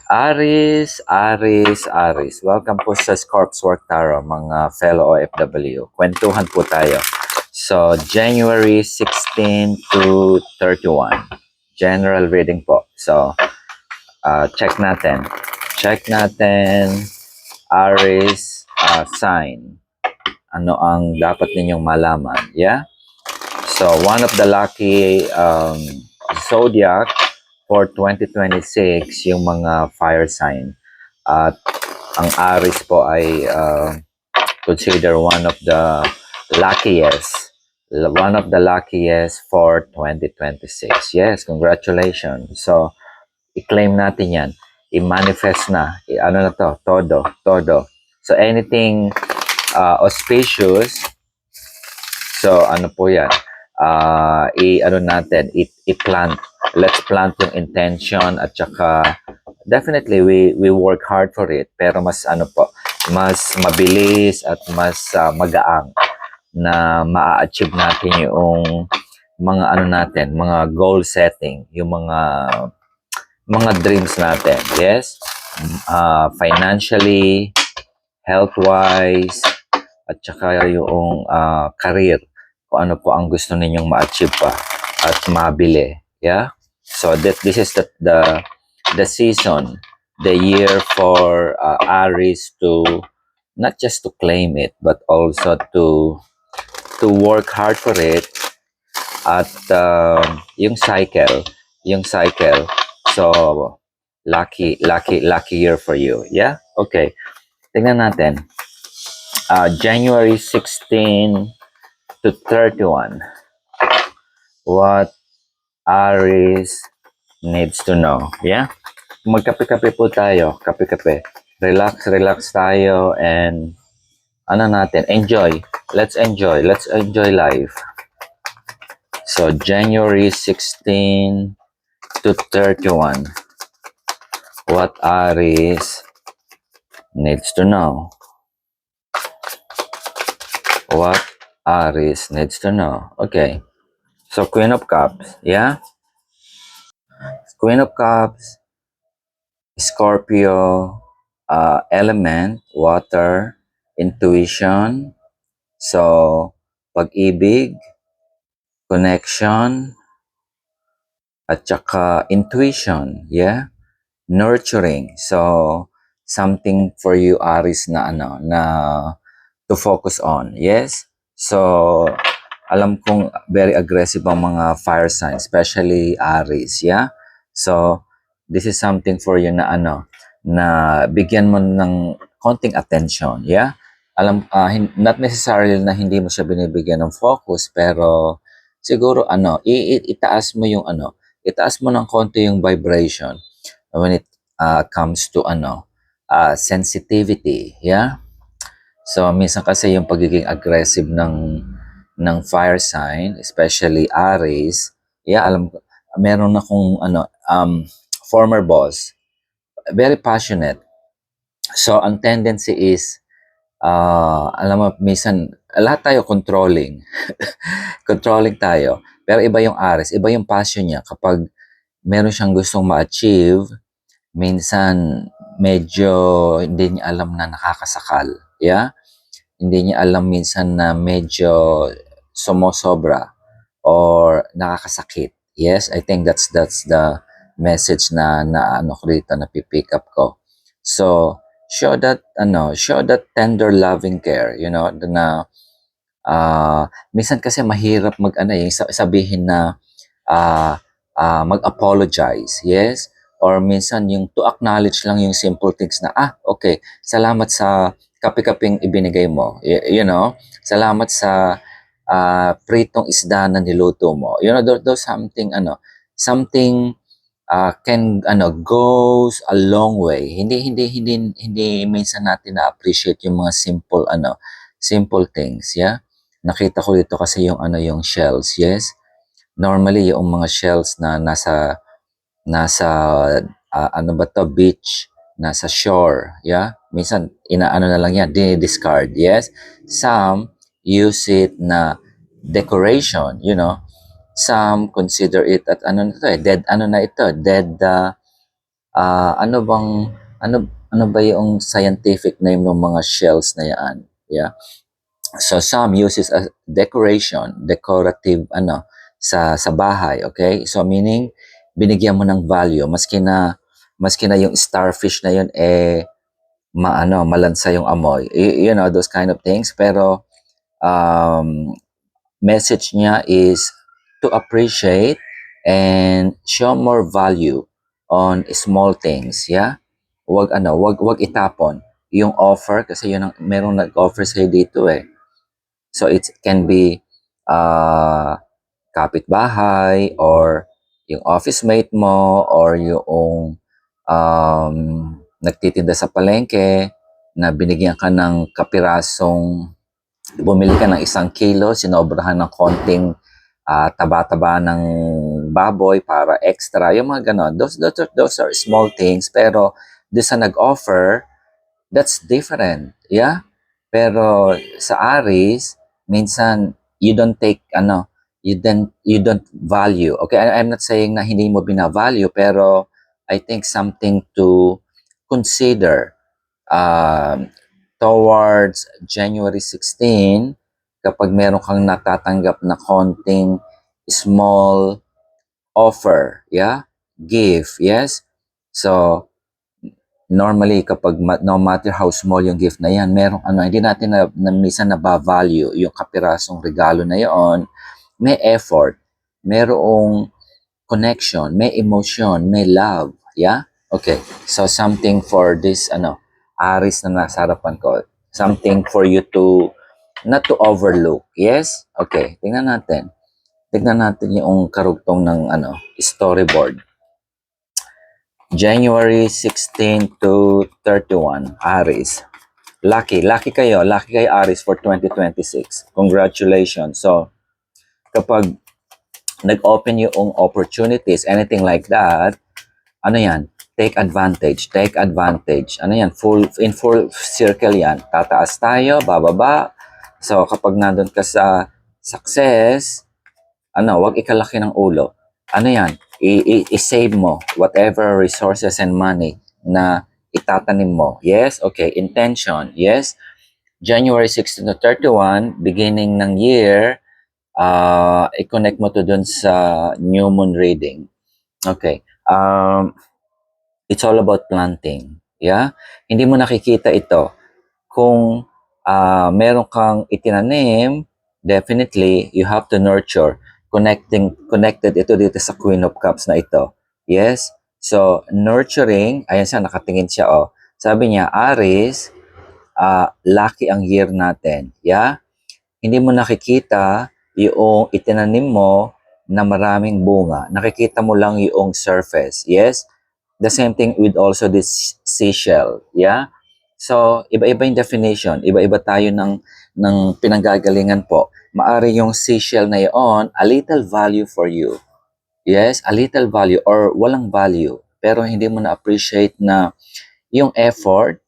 Aris, Aris, Aris. Welcome po sa Scorp's Work Tarot, mga fellow OFW. Kwentuhan po tayo. So, January 16 to 31. General reading po. So, check natin. Check natin, Aris sign. Ano ang dapat ninyong malaman? Yeah? So, one of the lucky zodiac for 2026, yung mga fire sign. At ang Aries po ay consider one of the luckiest for 2026. Yes, congratulations. So, i-claim natin yan. I-manifest na. Ano na to? Todo. So, anything auspicious, so ano po yan? Ano natin, i-plant. Let's plant yung intention at saka definitely we work hard for it, pero mas ano po, mas mabilis at mas magaang na ma-achieve natin yung mga ano natin, mga goal setting, yung mga dreams natin. Yes, financially, health-wise, at saka yung career, kung ano po ang gusto ninyong ma-achieve pa at mabili. Yeah, so this is the season, the year for Aries to not just to claim it, but also to work hard for it. At yung cycle. So lucky year for you. Yeah. Okay. Tingnan natin. January 16 to 31. What Aries needs to know. Yeah. Magkape-kape po tayo. Kape-kape. Relax tayo and ano natin, enjoy. Let's enjoy life. So, January 16 to 31. What Aries needs to know. What Aries needs to know. Okay. So, Queen of Cups. Yeah? Queen of Cups, Scorpio, element, water, intuition. So, pag-ibig, connection, at saka intuition. Yeah? Nurturing. So, something for you, Aries, na to focus on. Yes? So, alam kong very aggressive ang mga fire signs, especially Aries, yeah? So, this is something for you na na bigyan mo ng konting attention, yeah? Not necessarily na hindi mo siya binibigyan ng focus, pero siguro itaas mo yung itaas mo ng konti yung vibration when it comes to sensitivity, yeah? So, minsan kasi yung pagiging aggressive ng fire sign, especially Aries, yeah, alam ko, meron akong former boss, very passionate. So, ang tendency is, alam mo, minsan, lahat tayo controlling. Controlling tayo. Pero iba yung Aries, iba yung passion niya. Kapag meron siyang gustong ma-achieve, minsan, medyo hindi niya alam na nakakasakal. Yeah? Hindi niya alam minsan na medyo sumosobra or nakakasakit. Yes, I think that's the message na ko dito, na pick up ko. So, show that tender loving care, na minsan kasi mahirap sabihin na mag-apologize, yes? Or minsan yung to acknowledge lang yung simple things na, okay, salamat sa kape-kapeng ibinigay mo. Salamat sa pritong isda na niluto mo. Those something can goes a long way. Hindi minsan natin na-appreciate yung mga simple things, yeah? Nakita ko dito kasi yung shells, yes? Normally yung mga shells na nasa beach, nasa shore, yeah? Minsan inaano na lang yan, discard, yes? Some use it na decoration, Some consider it at dead ano bang ano ba yung scientific name ng mga shells na yan? Yeah. So some uses as decorative sa bahay, okay? So meaning binigyan mo ng value maski na yung starfish na yun malansa yung amoy. You know those kind of things, pero um message niya is to appreciate and show more value on small things, yeah? Wag itapon yung offer kasi yun ang merong nag-offer sa dito eh. So it can be kapitbahay or yung office mate mo or yung nagtitinda sa palengke na binigyan ka ng kapirasong bumili ka ng 1 kilo, sinobrahan ng konting taba-taba ng baboy para extra, yung mga ganon. Those are small things, pero doon sa nag-offer, that's different, yeah? Pero sa Aris, minsan you don't value. Okay, I'm not saying na hindi mo bina-value, pero I think something to consider towards January 16 kapag meron kang natatanggap na konting small offer, yeah? Gift, yes? So, normally kapag no matter how small yung gift na yan, merong hindi natin na minsan na-value yung kapirasong regalo na yon. May effort, merong connection, may emotion, may love, yeah? Okay, so something for this Aris na nasa harapan ko, something for you to not to overlook, yes? Okay, tingnan natin yung karugtong ng storyboard. January 16 to 31, Aris. Lucky kayo Aris for 2026. Congratulations. So, kapag nag-open yung opportunities, anything like that, yan? Take advantage. Yan? In full circle yan. Tataas tayo, bababa. So, kapag nandun ka sa success, wag ikalaki ng ulo. Yan? I-save mo whatever resources and money na itatanim mo. Yes? Okay. Intention. Yes? January 16 to 31, beginning ng year, i-connect mo to dun sa new moon reading. Okay. It's all about planting. Yeah? Hindi mo nakikita ito. Kung meron kang itinanim, definitely, you have to nurture. Connected ito dito sa Queen of Cups na ito. Yes? So, nurturing, ayan siya, nakatingin siya, oh. Sabi niya, Aris, lucky ang year natin. Yeah? Hindi mo nakikita yung itinanim mo na maraming bunga. Nakikita mo lang yung surface. Yes? The same thing with also this seashell. Yeah? So, iba-iba yung definition. Iba-iba tayo ng pinanggagalingan po. Maari yung seashell na yun, a little value for you. Yes, a little value or walang value. Pero hindi mo na-appreciate na yung effort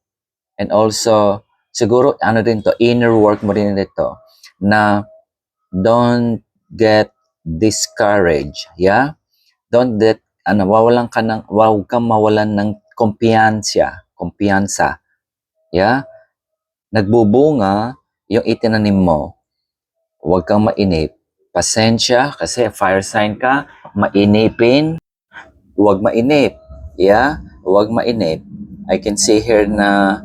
and also, siguro, din to, inner work mo rin nito na don't get discouraged. Yeah? Don't get, wag kang mawalan ng kumpiyansa. Yeah? Nagbubunga yung itinanim mo. Huwag kang mainip. Pasensya kasi fire sign ka, mainipin. Huwag mainip. Yeah? Huwag mainip. I can see here na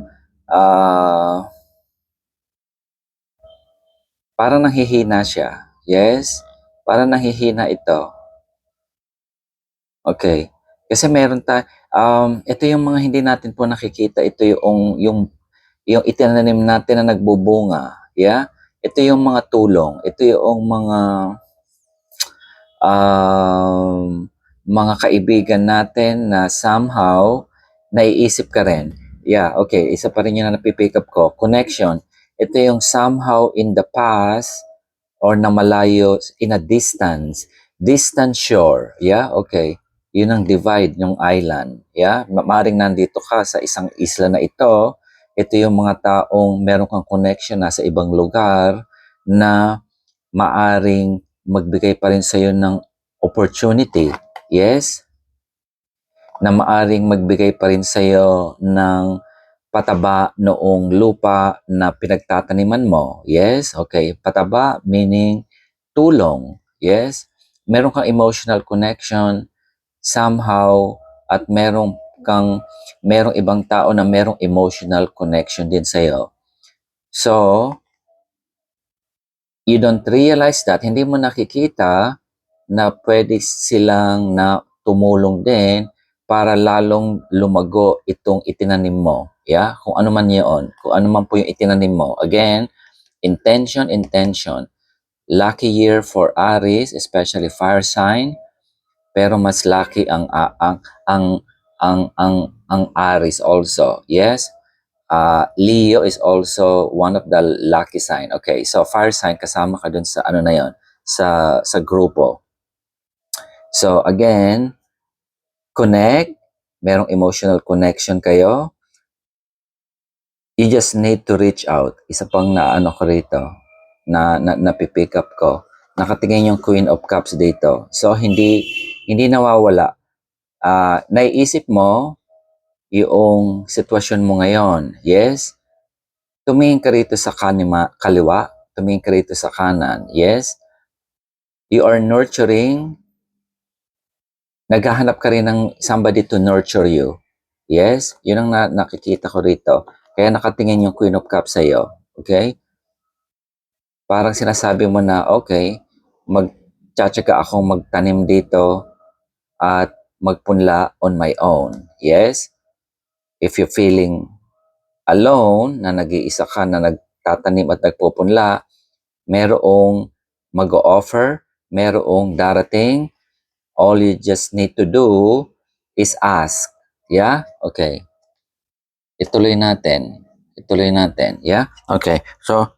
parang nanghihina siya. Yes? Parang nanghihina ito. Okay. Kasi meron ito yung mga hindi natin po nakikita. Ito yung itinanim natin na nagbubunga. Yeah? Ito yung mga tulong. Ito yung mga kaibigan natin na somehow naiisip ka rin. Yeah, okay. Isa pa rin yun na napipick up ko. Connection. Ito yung somehow in the past or na malayo in a distance. Distant shore. Yeah, okay. Yun ang divide yung island. Yeah, maaring nandito ka sa isang isla na ito. Ito yung mga taong meron kang connection na sa ibang lugar na maaring magbigay pa rin sa'yo ng opportunity. Yes? na maaring magbigay pa rin sa'yo ng pataba noong lupa na pinagtataniman mo. Yes? Okay. Pataba meaning tulong. Yes? Meron kang emotional connection somehow at merong ibang tao na merong emotional connection din sa'yo. So, you don't realize that, hindi mo nakikita na pwede silang na tumulong din para lalong lumago itong itinanim mo. Yeah? Kung ano man yun. Kung ano man po yung itinanim mo. Again, intention, intention. Lucky year for Aries, especially fire sign. Pero mas lucky ang Aries also. Yes? Leo is also one of the lucky sign. Okay, so fire sign kasama ka dun sa ano na yon, sa grupo. So again, connect, merong emotional connection kayo. You just need to reach out. Isa pang na ano ko rito, na pick up ko. Nakatingin yung Queen of Cups dito. So hindi nawawala. Naiisip mo yung sitwasyon mo ngayon. Yes? Tumingin ka rito sa kaliwa, tumingin ka rito sa kanan. Yes? You are nurturing. Naghahanap ka rin ng somebody to nurture you. Yes? Yun ang nakikita ko rito. Kaya nakatingin yung Queen of Cups sa'yo. Okay? Parang sinasabi mo na, okay, magtsatsaga akong magtanim dito at magpunla on my own. Yes? If you're feeling alone, na nag-iisa ka, na nagtatanim at nagpupunla, merong mag-o-offer, merong darating. All you just need to do is ask. Yeah? Okay. Ituloy natin. Yeah? Okay. So,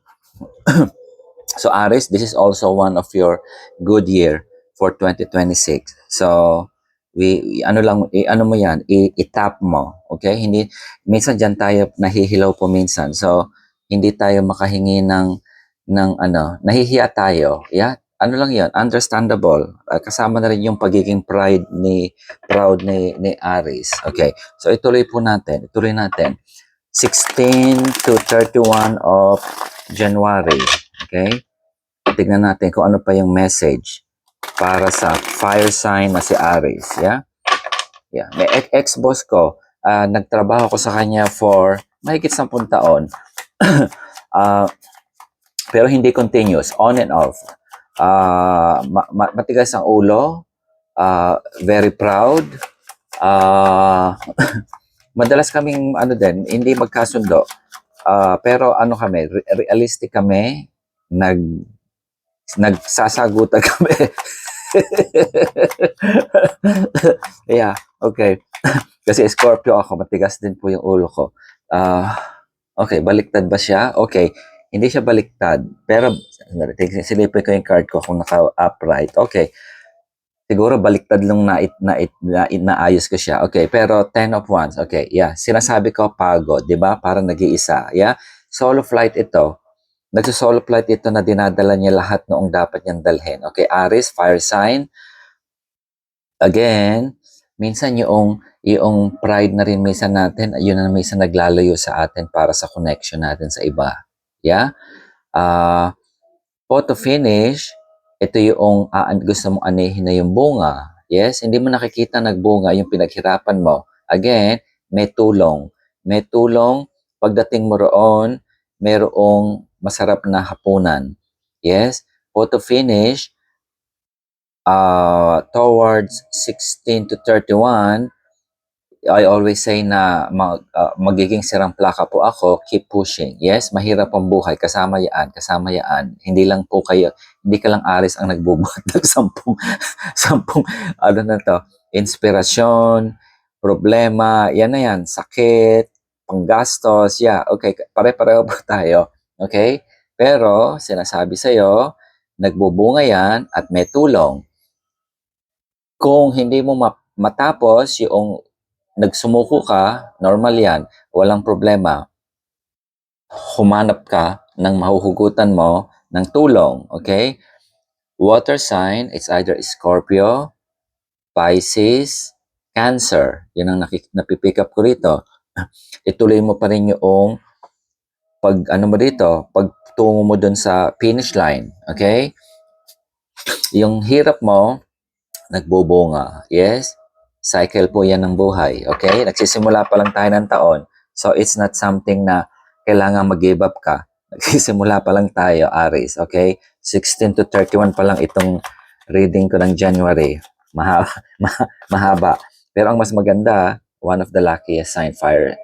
so Aries, this is also one of your good year for 2026. So, ano mo yan, i-tap mo. Okay? Minsan dyan tayo nahihilaw po minsan. So, hindi tayo makahingi ng nahihiya tayo. Yeah? Ano lang yan, understandable. Kasama na rin yung pagiging proud ni Aries. Okay. So, ituloy natin. 16 to 31 of January. Okay? Tignan natin kung ano pa yung message para sa fire sign na si Aries. Yeah? Yeah. May ex-boss ko, nagtrabaho ko sa kanya for mahigit 10 taon. Pero hindi continuous, on and off. Matigas ang ulo, very proud. Madalas kaming hindi magkasundo. Pero kami, realistic kami, nagsasagutan kami. Yeah, okay. Kasi Scorpio ako, matigas din po yung ulo ko. Okay, baliktad ba siya? Okay, hindi siya baliktad. Pero, silipin ko yung card ko kung naka-upright. Okay, siguro baliktad lang naayos ko siya. Okay, pero 10 of Wands. Okay, yeah. Sinasabi ko pagod, di ba? Para nag-iisa. Yeah? Solo flight ito. Nagsusolo flight ito na dinadala niya lahat noong dapat niyang dalhin. Okay, Aries, fire sign. Again, minsan yung pride na rin minsan natin, yun na minsan naglalayo sa atin para sa connection natin sa iba. Yeah? Photo finish, ito yung gusto mong anihin na yung bunga. Yes? Hindi mo nakikita nagbunga yung pinaghirapan mo. Again, may tulong. May tulong. Pagdating mo roon, mayroong masarap na hapunan. Yes? Photo finish, towards 16 to 31, I always say na magiging sirang plaka po ako, keep pushing. Yes, mahirap ang buhay, kasama yan. Hindi ka lang Aries ang nagbubuhat ng sampung, inspirasyon, problema, yan na yan, sakit, panggastos, yeah, okay, pare-pareho po tayo, okay? Pero, sinasabi sa'yo, nagbubunga yan at may tulong. Kung hindi mo matapos yung nagsumuko ka, normal yan, walang problema. Humanap ka ng mahuhugutan mo ng tulong, okay? Water sign, it's either Scorpio, Pisces, Cancer, yun ang napipick up ko rito. Ituloy mo pa rin yung ano mo dito, pagtungo mo dun sa finish line, okay? Yung hirap mo, nagbubunga. Yes? Cycle po yan ng buhay. Okay? Nagsisimula pa lang tayo ng taon. So, it's not something na kailangan mag-give up ka. Nagsisimula pa lang tayo, Aries. Okay? 16 to 31 pa lang itong reading ko ng January. Mahaba. Mahaba. Pero ang mas maganda, one of the luckiest sign, fire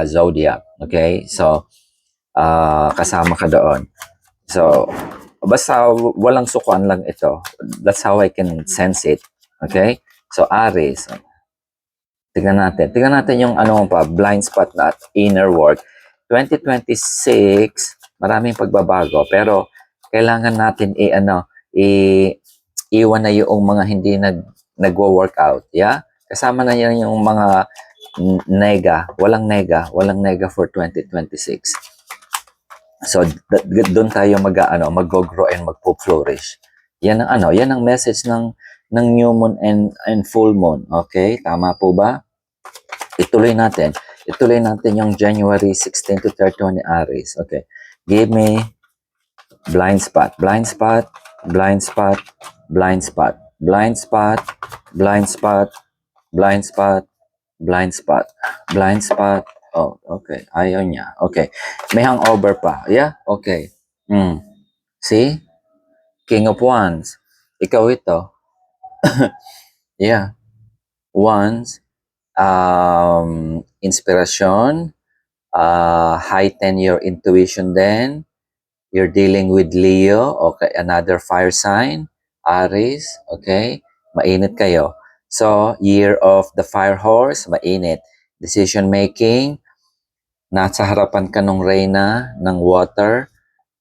zodiac. Okay? So, kasama ka doon. So, basta walang sukuan lang ito. That's how I can sense it. Okay? So, Aries. Tingnan natin. Tingnan natin yung blind spot na at inner work. 2026, maraming pagbabago. Pero, kailangan natin iwan na yung mga hindi nagwo-workout. Yeah? Kasama na yan yung mga nega. Walang nega for 2026. So doon tayo mag-grow and magpo-flourish. Yan ang message ng new moon and full moon. Okay? Tama po ba? Ituloy natin yung January 16 to 31 ni Aries. Okay. Give me blind spot, blind spot, blind spot, blind spot, blind spot, blind spot, blind spot, blind spot, blind spot. Oh, okay. Ayaw niya. Okay. May hangover pa. Yeah? Okay. See? King of Wands. Ikaw ito. Yeah. Wands. Inspiration. Heighten your intuition then. You're dealing with Leo. Okay. Another fire sign. Aries. Okay. Mainit kayo. So, year of the fire horse. Mainit. Decision making. Nasa harapan ka ng reyna ng water,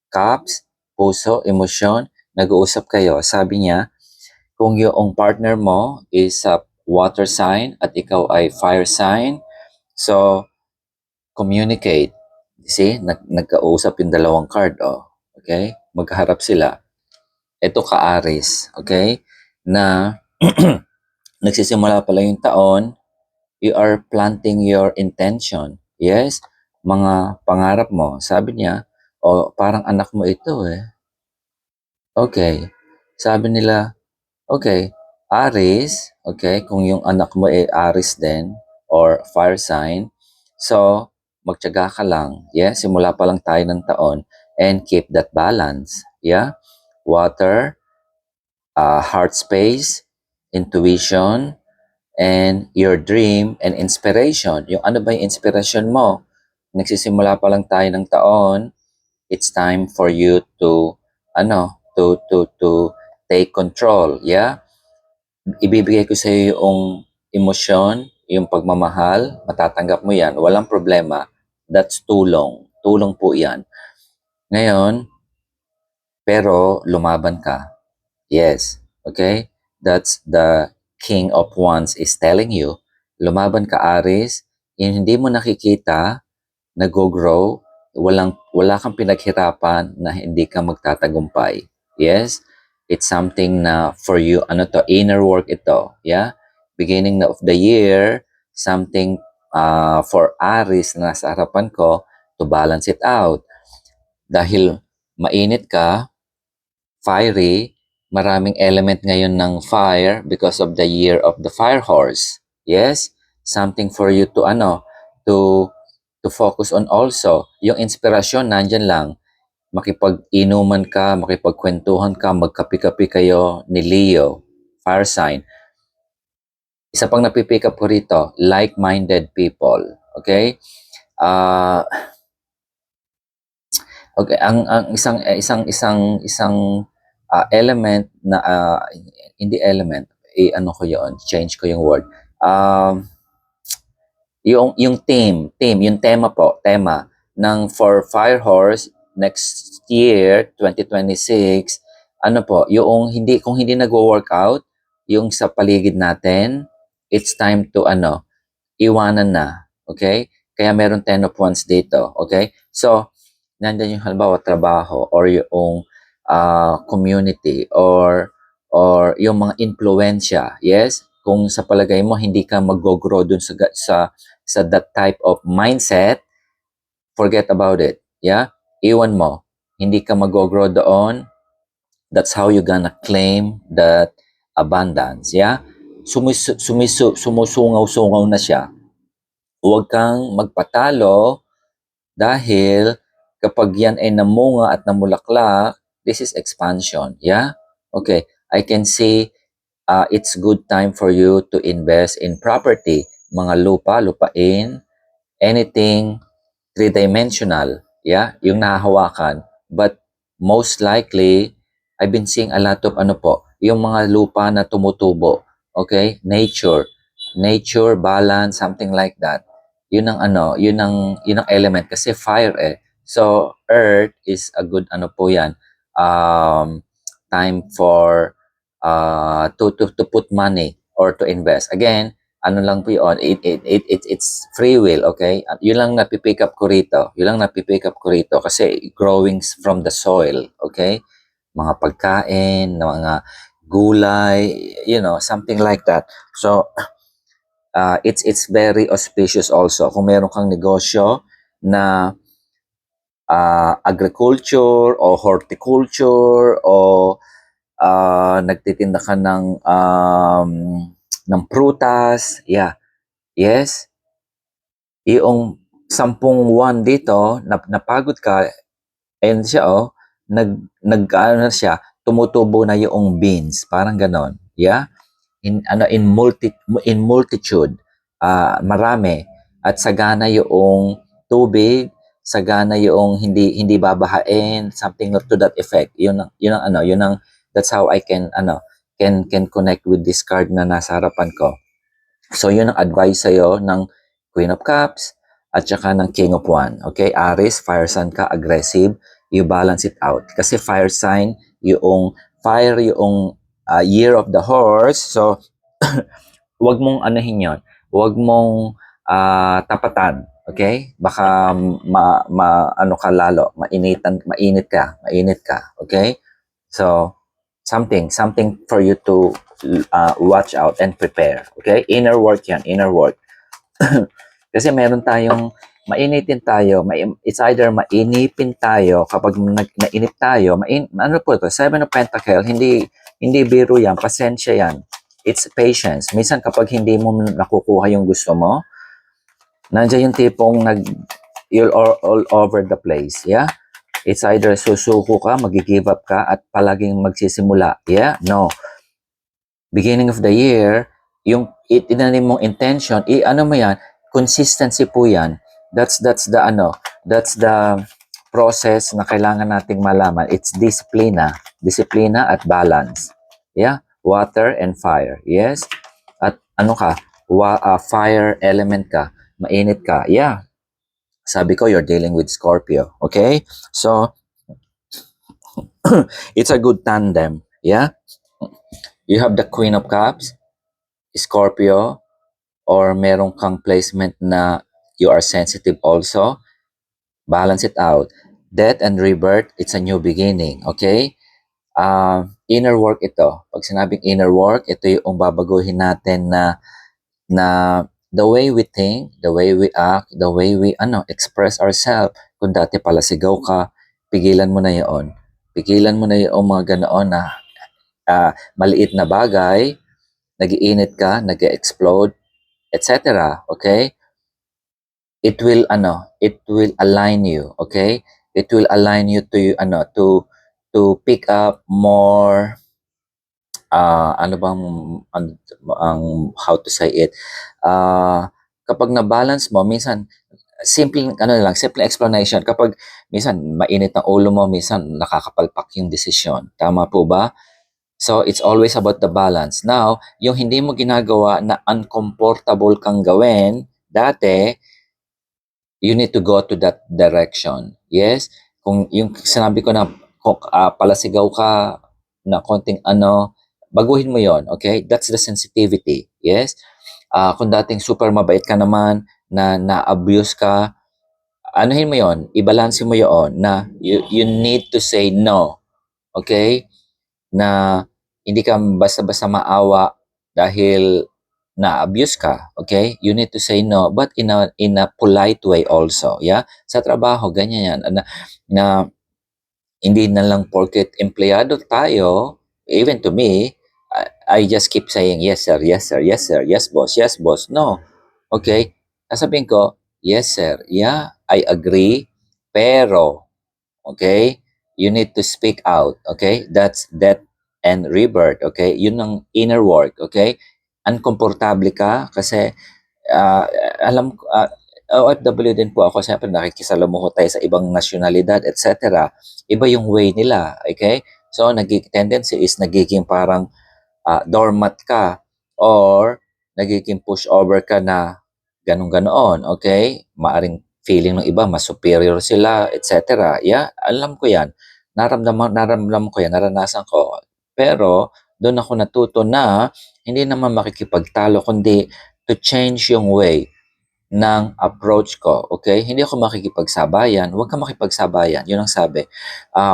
cups, puso, emosyon, nag-uusap kayo. Sabi niya, kung yung partner mo is a water sign at ikaw ay fire sign, so communicate. See, nagkausap yung dalawang card. Oh. Okay? Magkaharap sila. Ito ka Aries. Okay? Na nagsisimula pala yung taon, you are planting your intention. Yes? Mga pangarap mo. Sabi niya, parang anak mo ito eh. Okay. Sabi nila, okay, Aries, okay, kung yung anak mo ay Aries din, or fire sign, so, magtiyaga ka lang, yeah, simula pa lang tayo ng taon, and keep that balance, yeah, water, heart space, intuition, and your dream and inspiration. Yung ano ba yung inspiration mo? Nagsisimula pa lang tayo ng taon, it's time for you to take control, yeah? Ibibigay ko sa iyo yung emosyon, yung pagmamahal, matatanggap mo yan, walang problema. That's tulong. Tulong po yan. Ngayon, pero lumaban ka. Yes. Okay? That's the King of Wands is telling you. Lumaban ka, Aries. Yung hindi mo nakikita, nag-grow, wala kang pinaghirapan na hindi ka magtatagumpay. Yes? It's something na for you, inner work ito. Yeah? Beginning of the year, something for Aries na nasa harapan ko to balance it out. Dahil mainit ka, fiery, maraming element ngayon ng fire because of the year of the fire horse. Yes? Something for you to to focus on also. Yung inspirasyon nandyan lang. Makipag-inuman ka, makipagkwentuhan ka, magkapi-kapi kayo ni Leo, fire sign. Isa pang napipick up ko rito, like-minded people. Okay? Okay, ang isang element na hindi element, change ko yung word. Yung theme, yung tema ng for Fire Horse next year 2026, yung kung hindi nagwo-workout yung sa paligid natin, it's time to iwanan na, okay? Kaya meron 10 of Wands dito, okay? So, nandiyan yung halimbawa trabaho or yung community or yung mga influensya, yes? kung sa palagay mo hindi ka mag-grow dun sa that type of mindset, forget about it. Yeah? Iwan mo. Hindi ka mag-grow doon. That's how you gonna claim that abundance. Yeah? Sumusungaw-sungaw na siya. Huwag kang magpatalo dahil kapag yan ay namunga at namulaklak, this is expansion. Yeah? Okay. I can see it's good time for you to invest in property, mga lupa, lupain, anything three-dimensional, yeah, yung nahahawakan. But most likely, I've been seeing a lot of ano po, yung mga lupa na tumutubo, okay? Nature, balance, something like that. Yun ang ano, yun ang element kasi fire eh. So, earth is a good ano po yan, time for to put money or to invest. Again, ano lang po yun, it's free will, okay? At yun lang napipick up ko rito. Yun lang napipick up ko rito kasi growing from the soil, okay? Mga pagkain, mga gulay, you know, something like that. So, it's very auspicious also. Kung meron kang negosyo na agriculture o horticulture o nagtitinda ka ng prutas, yeah. Yes, yung 10 buwan dito, napagod ka, ayun siya oh, ano na siya, tumutubo na yung beans, parang ganon. Yeah? In multitude, marami at sagana yung tubig, sagana yung hindi babahain, something to that effect. That's how I can connect with this card na nasa harapan ko. So, yun ang advice sa'yo ng Queen of Cups at saka ng King of Wands. Okay? Aries, fire sign ka, aggressive. You balance it out. Kasi fire sign, yung year of the horse. So, wag mong anuhin yun. Wag mong tapatan. Okay? Baka ano ka lalo. Mainit ka. Okay? So, something for you to watch out and prepare. Okay? Inner work yan. Inner work. Kasi meron tayong mainitin tayo. It's either mainipin tayo kapag nainip tayo. Ano po ito? Seven of Pentacles. Hindi biro yan. Pasensya yan. It's patience. Minsan kapag hindi mo nakukuha yung gusto mo, nandiyan yung tipong you're all over the place. Yeah? It's either susuko ka, mag-give up ka, at palaging magsisimula. Yeah? No. Beginning of the year, yung itinanim mong intention, ano mo yan, consistency po yan. That's the process na kailangan nating malaman. It's disciplina at balance. Yeah? Water and fire. Yes? At ano ka, fire element ka, mainit ka. Yeah. Sabi ko, you're dealing with Scorpio. Okay? So, it's a good tandem. Yeah? You have the Queen of Cups, Scorpio, or meron kang placement na you are sensitive also. Balance it out. Death and rebirth, it's a new beginning. Okay? Inner work ito. Pag sinabing inner work, ito yung babaguhin natin na the way we think, the way we act, the way we express ourselves. Kung dati pala sigaw ka, pigilan mo na yun. Pigilan mo na yung mga ganoon na maliit na bagay, nagiinit ka, nag-explode, etc. Okay? It will align you, okay? It will align you to pick up more how to say it, kapag na-balance mo, minsan simple explanation, kapag minsan mainit ang ulo mo, minsan nakakapalpak yung desisyon, tama po ba? So it's always about the balance. Now, yung hindi mo ginagawa na uncomfortable kang gawin dati, you need to go to that direction. Yes? Kung yung sinabi ko na palasigaw ka na konting baguhin mo yon, okay? That's the sensitivity. Yes? Kung dating super mabait ka naman, na-abuse ka, anuhin mo yon, i-balance mo yon na you need to say no. Okay? Na hindi ka basta-basta maawa dahil na-abuse ka, okay? You need to say no, but in a polite way also, yeah? Sa trabaho, ganyan yan. Na hindi na lang porket empleyado tayo, even to me, I just keep saying, yes sir, yes sir, yes sir, yes boss, no. Okay? Sasabihin ko, yes sir, yeah, I agree, pero, okay, you need to speak out, okay? That's death and rebirth, okay? Yun ang inner work, okay? Unkomportable ka kasi ah, alam ko, OFW din po ako, siyempre nakikisalamuho tayo sa ibang nasyonalidad, etc. Iba yung way nila, okay? So, tendency is nagiging parang doormat ka or nagiging pushover ka na ganun-ganoon, okay? Maaring feeling ng iba, mas superior sila, etc. Yeah, alam ko yan. Naramdaman ko yan, naranasan ko. Pero, doon ako natuto na hindi naman makikipagtalo, kundi to change yung way ng approach ko, okay? Hindi ako makikipagsabayan, huwag kang makipagsabayan, yun ang sabi.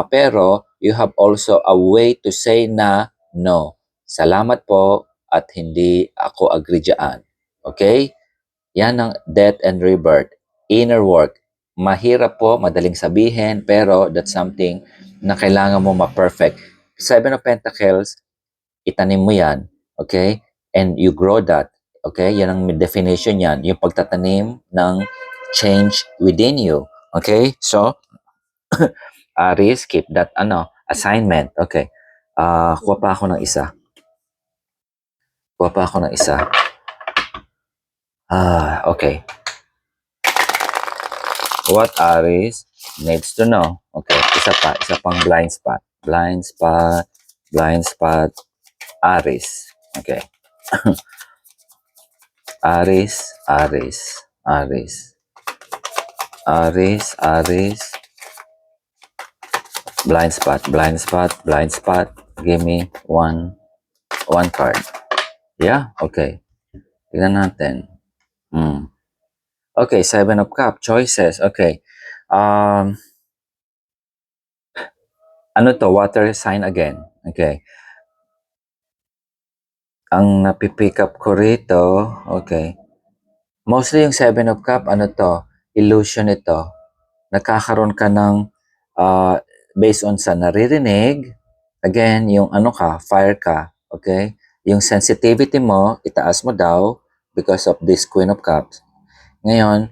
Pero you have also a way to say na no. Salamat po at hindi ako agree dyan. Okay? Yan ang death and rebirth. Inner work. Mahirap po, madaling sabihin, pero that's something na kailangan mo ma-perfect. Seven of Pentacles, itanim mo yan, okay? And you grow that, okay? Yan ang definition yan, yung pagtatanim ng change within you, okay? So, Aries, keep that, assignment, okay? Kuha pa ako ng isa. Kuha pa ako ng isa. Okay. What Aries needs to know? Okay, isa pang blind spot. Blind spot, Aries. Okay. Aries. Blind spot. Give me one card. Yeah, okay. Tignan natin. Okay, Seven of Cups, choices. Okay. Ano to? Water sign again. Okay. Ang napipick up ko rito, okay. Mostly yung Seven of Cups, ano to? Illusion ito. Nagkakaroon ka ng based on sa naririnig, again, yung fire ka, okay? Yung sensitivity mo, itaas mo daw because of this Queen of Cups. Ngayon,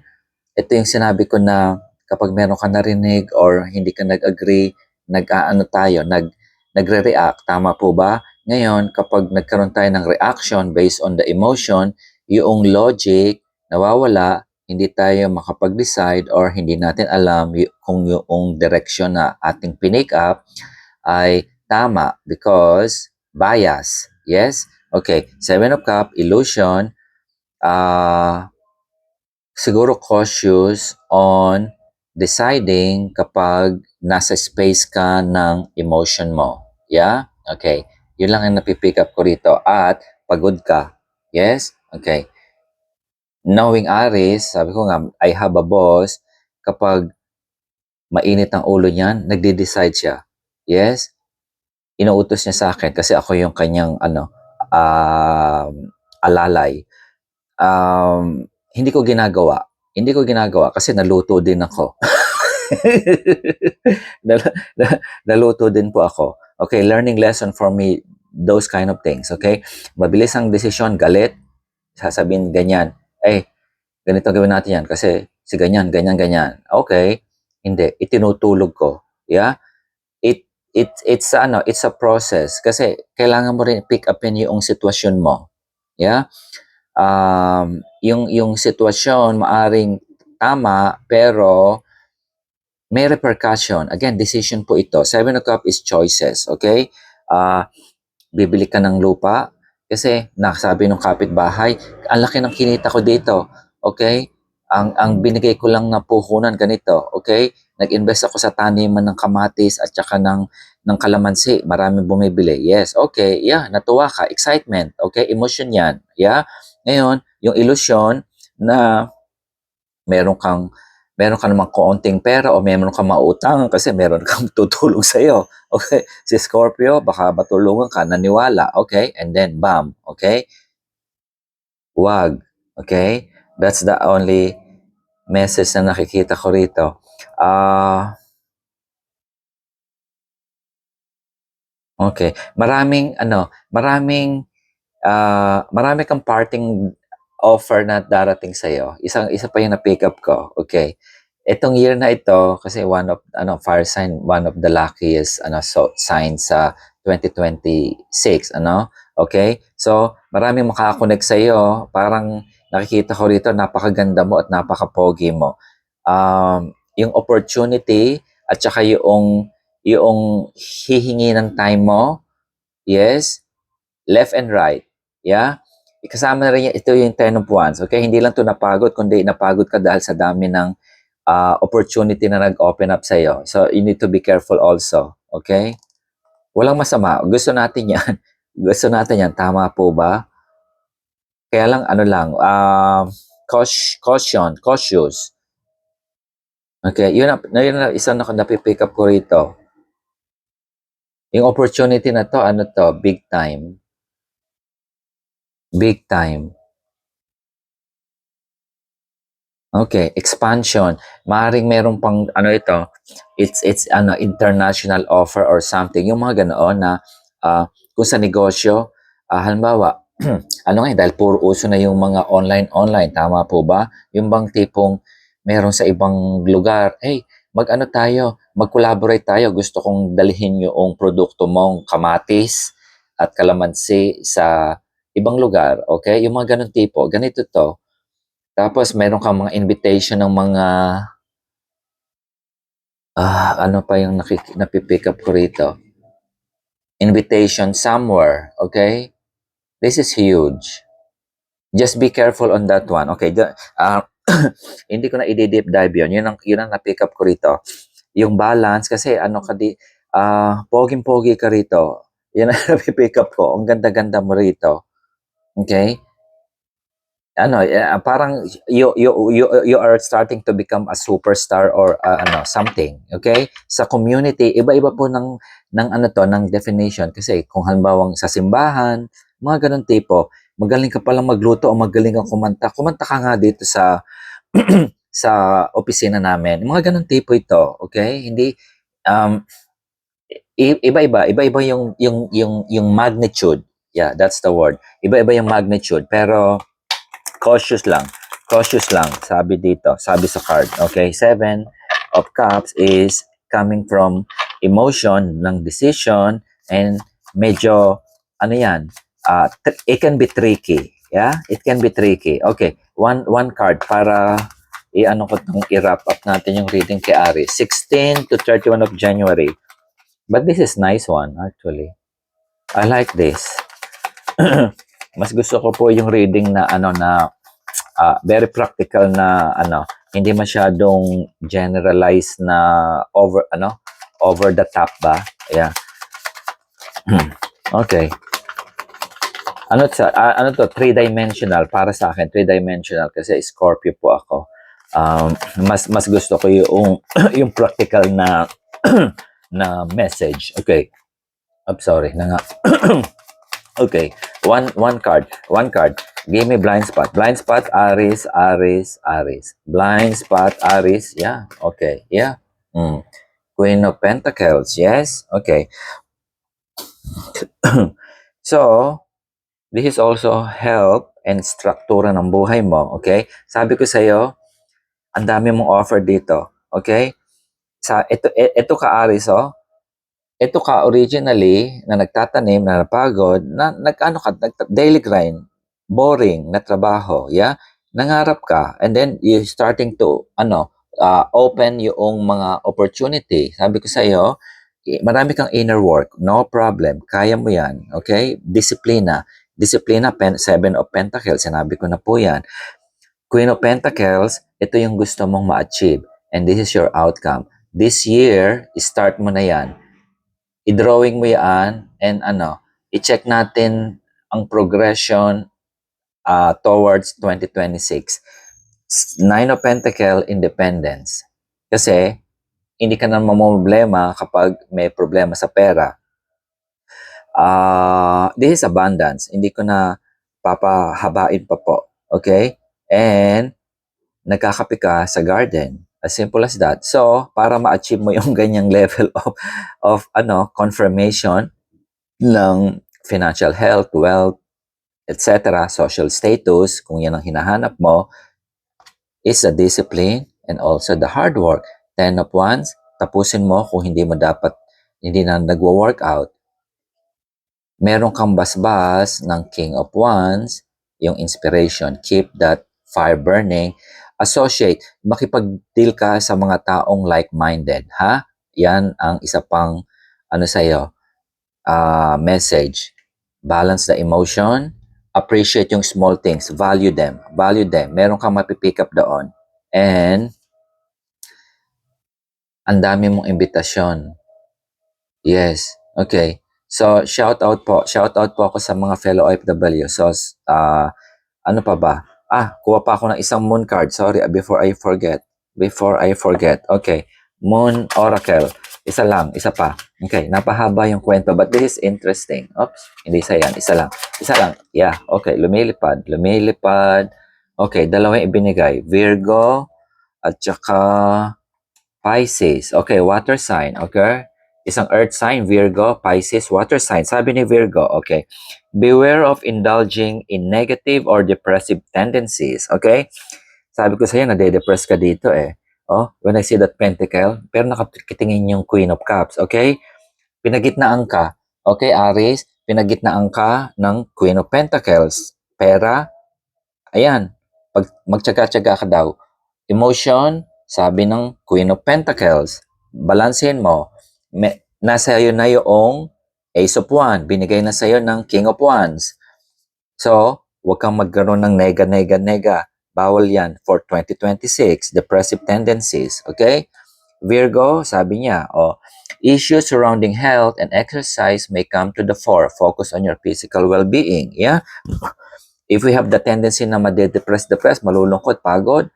ito yung sinabi ko na kapag meron ka narinig or hindi ka nag-agree, nagre-react, tama po ba? Ngayon, kapag nagkaroon tayo ng reaction based on the emotion, yung logic nawawala, hindi tayo makapag-decide or hindi natin alam kung yung direction na ating pinick up ay tama because bias. Yes? Okay. Seven of Cups, illusion, siguro cautious on deciding kapag nasa space ka ng emotion mo. Yeah? Okay. Yun lang ang napipick up ko rito. At pagod ka. Yes? Okay. Knowing Aries, sabi ko nga, I have a boss, kapag mainit ang ulo niyan, nagde-decide siya. Yes? Inuutos niya sa akin kasi ako yung kanyang alalay. Hindi ko ginagawa kasi naluto din ako. Naluto din po ako. Okay, learning lesson for me, those kind of things. Okay? Mabilis ang desisyon, galit, sasabihin ganyan. Ganito gawin natin yan kasi si ganyan. Okay, hindi, itinutulog ko. Yeah? It's a process kasi kailangan mo rin pick upin yung sitwasyon mo. Yeah? Yung sitwasyon maaring tama pero may repercussion. Again, decision po ito. Seven of Cups is choices, okay? Bibili ka ng lupa kasi nakasabi ng kapitbahay, ang laki ng kinita ko dito, okay? Ang binigay ko lang na puhunan ganito, okay? Nag-invest ako sa taniman ng kamatis at saka ng kalamansi. Maraming bumibili. Yes, okay. Yeah, natuwa ka. Excitement, okay? Emotion yan. Yeah? Ngayon, yung illusion na meron ka namang kaunting pera o meron kang mautang kasi meron kang tutulong sa'yo. Okay? Si Scorpio, baka matulungan ka, naniwala. Okay? And then, bam. Okay? Wag. Okay? That's the only message na nakikita ko rito. Okay. Marami kang parting offer na darating sa'yo. Isa pa yung na-pick up ko. Okay. Itong year na ito, kasi fire sign, one of the luckiest signs sa 2026, Okay? So, maraming makakonect sa'yo. Parang nakikita ko rito, napakaganda mo at napaka-pogi mo. Yung opportunity at saka yung hihingi ng time mo, yes, left and right. Yeah? Kasama na rin ito yung 10 of Wands. Okay? Hindi lang to napagod, kundi napagod ka dahil sa dami ng opportunity na nag-open up sa'yo. So, you need to be careful also. Okay? Walang masama. Gusto natin yan. Gusto natin yan. Tama po ba? Kaya lang, cautious. Okay? Yun na isa na napipick up ko rito. Yung opportunity na to, big time. Big time. Okay, expansion. Maaaring meron pang it's international offer or something. Yung mga ganoon na kung sa negosyo, halimbawa, dahil puro uso na yung mga online, tama po ba? Yung bang tipong meron sa ibang lugar, hey, mag-collaborate tayo. Gusto kong dalhin yung produkto mong kamatis at kalamansi sa ibang lugar, okay? Yung mga ganun tipo, ganito to. Tapos meron kang mga invitation ng mga ano pa yung napipick up ko rito? Invitation somewhere, okay? This is huge. Just be careful on that one. Okay, hindi ko na i-deep dive yun. Yun ang na-pick up ko rito. Yung balance, kasi poging-pogi ka rito. Yan ang napipick up ko. Ang ganda-ganda mo rito. Okay? Parang you are starting to become a superstar or something, okay? Sa community, iba-iba po ng definition, kasi kung halimbawa sa simbahan, mga ganun tipo, magaling ka palang magluto o magaling kang kumanta ka nga dito sa sa opisina namin. Mga ganun tipo ito, okay? Hindi iba-iba yung magnitude. Yeah, that's the word. Iba-iba yung magnitude, pero cautious lang. Cautious lang, sabi dito. Sabi sa card. Okay, 7 of Cups is coming from emotion ng decision, and medyo, it can be tricky. Yeah? It can be tricky. Okay, one card para i-wrap up natin yung reading kay Aries. 16 to 31 of January. But this is nice one, actually. I like this. Mas gusto ko po yung reading na very practical na hindi masyadong generalized na over the top ba? Yeah. Okay. Three-dimensional para sa akin, three-dimensional kasi Scorpio po ako. Mas gusto ko yung yung practical na na message. Okay. I'm sorry na nga. Okay, one card. Give me blind spot. Blind spot, Aries. Blind spot, Aries. Yeah, okay, yeah. Queen of Pentacles, yes, okay. So, this is also help and struktura ng buhay mo, okay? Sabi ko sa'yo, ang dami mong offer dito, okay? Ito ka, Aries, ito ka originally na nagtatanim, na napagod, na daily grind, boring na trabaho, yeah? Nangarap ka, and then you starting to open yung mga opportunity. Sabi ko sa iyo, marami kang inner work, no problem, kaya mo yan, okay? Disiplina, 7 of Pentacles, sinabi ko na po yan. Queen of Pentacles, ito yung gusto mong ma-achieve, and this is your outcome. This year, start mo na yan. I-drawing mo yan, and i-check natin ang progression towards 2026. 9 of Pentacles, independence. Kasi, hindi ka na mamomblema kapag may problema sa pera. This is abundance. Hindi ko na papahabain pa po. Okay? And nagkakape ka sa garden. As simple as that. So, para ma-achieve mo yung ganyang level confirmation ng financial health, wealth, etc., social status, kung yan ang hinahanap mo, is the discipline and also the hard work. 10 of Wands, tapusin mo kung hindi na nagwo-workout. Meron kang basbas ng King of Wands, yung inspiration. Keep that fire burning. Associate, makipag-deal ka sa mga taong like-minded, ha? Yan ang isa pang sa'yo, message. Balance the emotion. Appreciate yung small things. Value them. Value them. Meron kang mapipick up doon. And, ang dami mong imbitasyon. Yes. Okay. So, shout out po. Shout out po ako sa mga fellow OFW. So, ano pa ba? Kuha pa ako ng isang moon card. Sorry, before I forget. Okay. Moon Oracle. Isa lang, isa pa. Okay, napahaba yung kwento. But this is interesting. Oops, hindi isa yan. Isa lang. Isa lang. Yeah, okay. Lumilipad. Okay, dalawa yung ibinigay. Virgo at saka Pisces. Okay, water sign. Okay. Isang earth sign, Virgo, Pisces, water sign. Sabi ni Virgo, okay, beware of indulging in negative or depressive tendencies. Okay? Sabi ko sa'yo, nade-depress ka dito eh. Oh, when I see that pentacle, pero nakakitingin yung Queen of Cups. Okay? Pinagitnaan ka. Okay, Aries, pinagitnaan ka ng Queen of Pentacles. Pera, ayan, pag magtyaga-tyaga ka daw. Emotion, sabi ng Queen of Pentacles. Balansehin mo. Nasa iyo na yung Ace of Wands. Binigay na sa iyo ng King of Wands. So, huwag kang magkaroon ng nega. Bawal yan for 2026. Depressive tendencies. Okay? Virgo, sabi niya, issues surrounding health and exercise may come to the fore. Focus on your physical well-being. Yeah? If we have the tendency na ma-depress, malulungkot, pagod,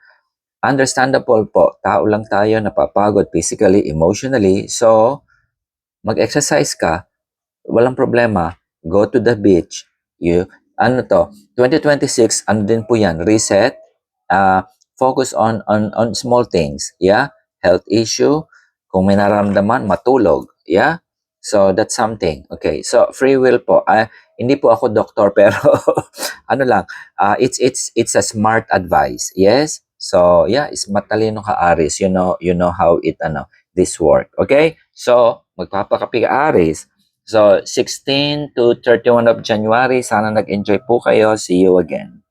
understandable po. Tao lang tayo, napapagod physically, emotionally. So, mag-exercise ka, walang problema. Go to the beach. 2026, din po yan, reset. Focus on small things. Yeah? Health issue. Kung may nararamdaman, matulog. Yeah? So, that's something. Okay. So, free will po. Hindi po ako doktor, pero it's a smart advice. Yes? So, yeah, is matalino ka, Aries. You know how this work. Okay? So, magpapakapi ka, Aries. So, 16 to 31 of January, sana nag-enjoy po kayo. See you again.